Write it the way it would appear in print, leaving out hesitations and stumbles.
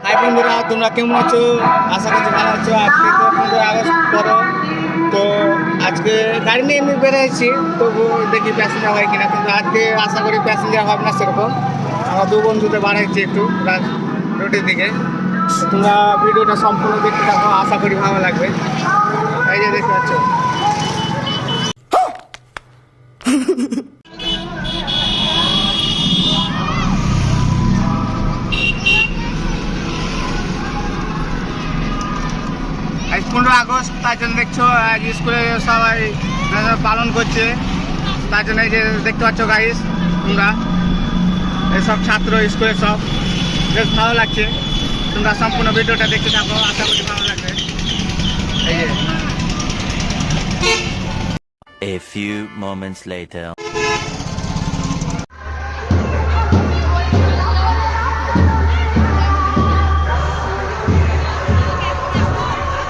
High বন্ধুরা, তোমরা কেমন আছো? আশা করছি ভালো আছো। আজকে তো 15 আগস্ট পর, তো আজকে গাড়ি নিয়ে এমনি বেরিয়েছি, তবু দেখি প্যাসেঞ্জার হয় কিনা। কিন্তু আজকে আশা করি প্যাসেঞ্জার হবে না সেরকম। আমরা দু বন্ধুতে বাড়াইছি একটু রোডের দিকে। তোমরা ভিডিওটা সম্পূর্ণ দেখতে থাকো, আশা করি ভালো লাগবে। এই যে দেখতে পাচ্ছ, আজ 15 আগস্ট, তার জন্য দেখছো আজ স্কুলে সবাই পালন করছে। তার জন্য এই যে দেখতে পাচ্ছ গাইস, তোমরা সব ছাত্র স্কুলে সব বেশ ভালো লাগছে। তোমরা সম্পূর্ণ ভিডিওটা দেখতে থাকো, আশা করি ভালো লাগবে। এই যে A few moments later.